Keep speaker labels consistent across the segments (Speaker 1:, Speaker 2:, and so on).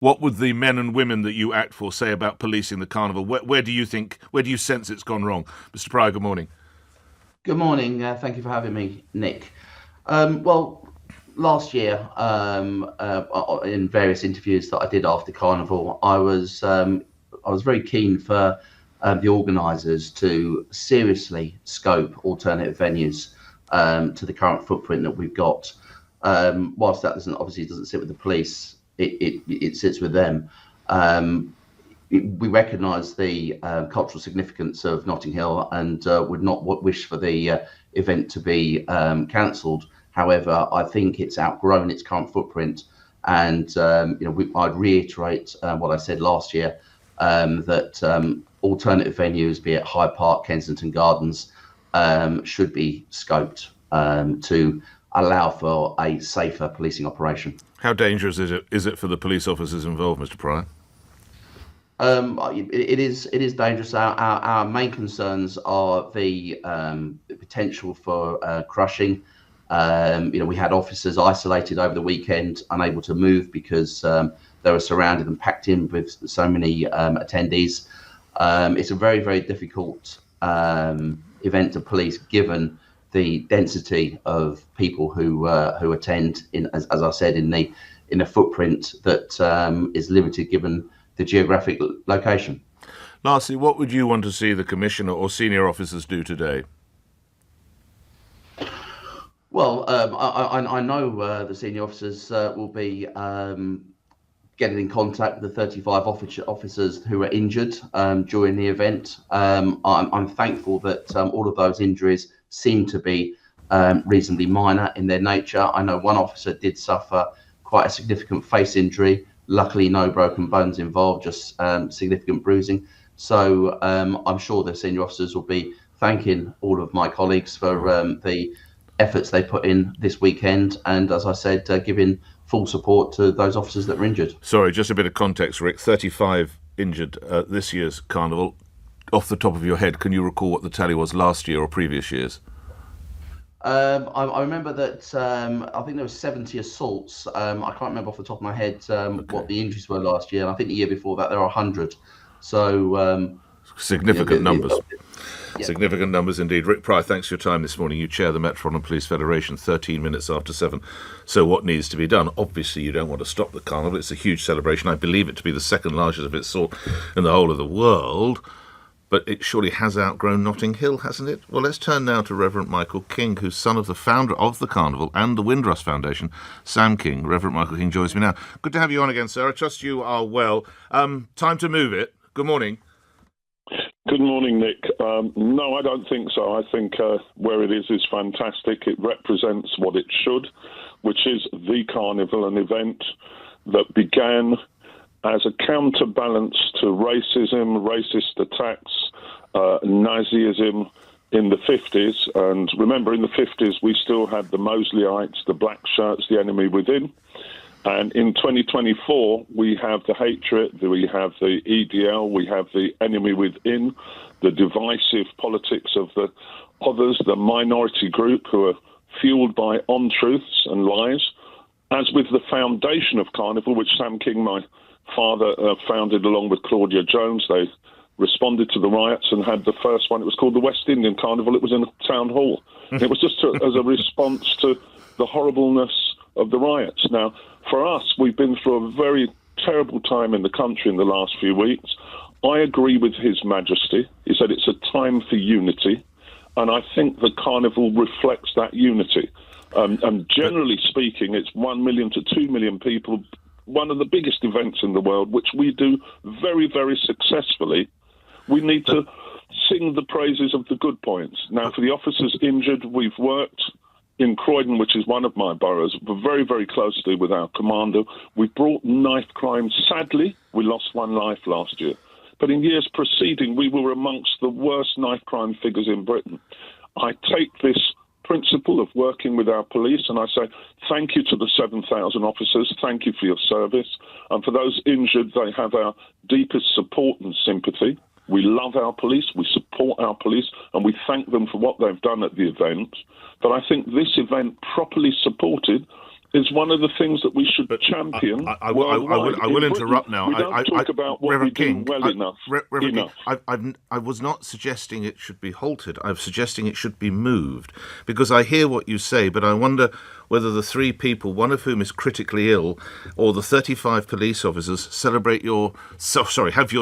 Speaker 1: What would the men and women that you act for say about policing the carnival? Where do you sense it's gone wrong? Mr. Pryor, good morning.
Speaker 2: Good morning. Thank you for having me, Nick. Well, last year, in various interviews that I did after Carnival, I was very keen for the organisers to seriously scope alternative venues to the current footprint that we've got. Whilst that doesn't sit with the police, it sits with them. We recognise the cultural significance of Notting Hill and would not wish for the event to be cancelled. However, I think it's outgrown its current footprint, and I'd reiterate what I said last year, that alternative venues, be it Hyde Park, Kensington Gardens, should be scoped to allow for a safer policing operation.
Speaker 1: How dangerous is it for the police officers involved, Mr. Pryor?
Speaker 2: It is dangerous. Our main concerns are the potential for crushing. We had officers isolated over the weekend, unable to move because they were surrounded and packed in with so many attendees. It's a very, very difficult event to police, given the density of people who attend. As I said, in a footprint that is limited, given the geographic location.
Speaker 1: Lastly, what would you want to see the Commissioner or senior officers do today?
Speaker 2: Well, I know the senior officers will be getting in contact with the 35 officers who were injured during the event. I'm thankful that all of those injuries seem to be reasonably minor in their nature. I know one officer did suffer quite a significant face injury. Luckily, no broken bones involved, just significant bruising. So I'm sure the senior officers will be thanking all of my colleagues for the efforts they put in this weekend, and as I said, giving full support to those officers that were injured.
Speaker 1: Sorry, just a bit of context, Rick. 35 injured this year's carnival. Off the top of your head, can you recall what the tally was last year or previous years?
Speaker 2: I remember that I think there were 70 assaults. I can't remember off the top of my head what the injuries were last year. And I think the year before that there were 100. So
Speaker 1: significant numbers.
Speaker 2: Yeah.
Speaker 1: Significant numbers indeed. Rick Pryor, thanks for your time this morning. You chair the Metropolitan Police Federation, 13 minutes after 7. So what needs to be done? Obviously, you don't want to stop the carnival. It's a huge celebration. I believe it to be the second largest of its sort in the whole of the world. But it surely has outgrown Notting Hill, hasn't it? Well, let's turn now to Reverend Michael King, who's son of the founder of the Carnival and the Windrush Foundation, Sam King. Reverend Michael King joins me now. Good to have you on again, sir. I trust you are well. Time to move it. Good morning.
Speaker 3: Good morning, Nick. No, I don't think so. I think where it is fantastic. It represents what it should, which is the Carnival, an event that began as a counterbalance to racism, racist attacks, Nazism in the 50s. And remember, in the 50s, we still had the Mosleyites, the black shirts, the enemy within. And in 2024, we have the hatred, we have the EDL, we have the enemy within, the divisive politics of the others, the minority group who are fueled by untruths and lies. As with the foundation of Carnival, which Sam King, my father, founded along with Claudia Jones, they responded to the riots and had the first one. It was called the West Indian Carnival. It was in a town hall. It was just as a response to the horribleness of the riots. Now, for us, we've been through a very terrible time in the country in the last few weeks. I agree with His Majesty. He said it's a time for unity, and I think the Carnival reflects that unity. And generally speaking, it's 1 million to 2 million people, one of the biggest events in the world, which we do very, very successfully. We need to sing the praises of the good points. Now, for the officers injured, we've worked in Croydon, which is one of my boroughs, very, very closely with our commander. We brought knife crime. Sadly, we lost one life last year. But in years preceding, we were amongst the worst knife crime figures in Britain. I take this principle of working with our police, and I say thank you to the 7,000 officers. Thank you for your service. And for those injured, they have our deepest support and sympathy. We love our police, we support our police, and we thank them for what they've done at the event. But I think this event, properly supported, is one of the things that we should champion.
Speaker 1: I will interrupt now.
Speaker 3: We don't talk about what
Speaker 1: Reverend
Speaker 3: we do
Speaker 1: King,
Speaker 3: well enough.
Speaker 1: Reverend King, I was not suggesting it should be halted. I was suggesting it should be moved, because I hear what you say, but I wonder whether the 3 people, one of whom is critically ill, or the 35 police officers have your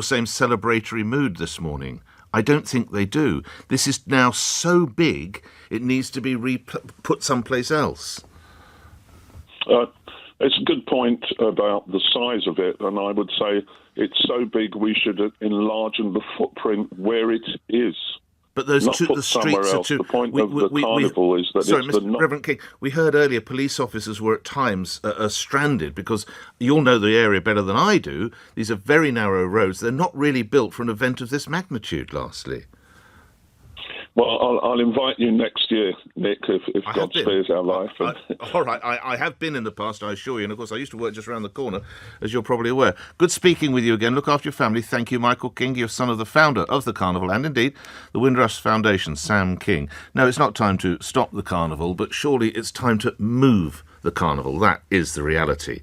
Speaker 1: same celebratory mood this morning. I don't think they do. This is now so big, it needs to be put someplace else.
Speaker 3: It's a good point about the size of it, and I would say it's so big we should enlarge the footprint where it is.
Speaker 1: But those
Speaker 3: not put
Speaker 1: the
Speaker 3: somewhere
Speaker 1: streets
Speaker 3: else.
Speaker 1: are too.
Speaker 3: The point of the carnival is that
Speaker 1: sorry,
Speaker 3: it's
Speaker 1: Mr. Reverend King, we heard earlier police officers were at times stranded because you'll know the area better than I do. These are very narrow roads. They're not really built for an event of this magnitude, lastly.
Speaker 3: Well, I'll invite you next year, Nick, if God spares our life.
Speaker 1: All right, I have been in the past, I assure you, and of course I used to work just around the corner, as you're probably aware. Good speaking with you again. Look after your family. Thank you, Michael King. You're son of the founder of the Carnival and, indeed, the Windrush Foundation, Sam King. No, it's not time to stop the Carnival, but surely it's time to move the Carnival. That is the reality.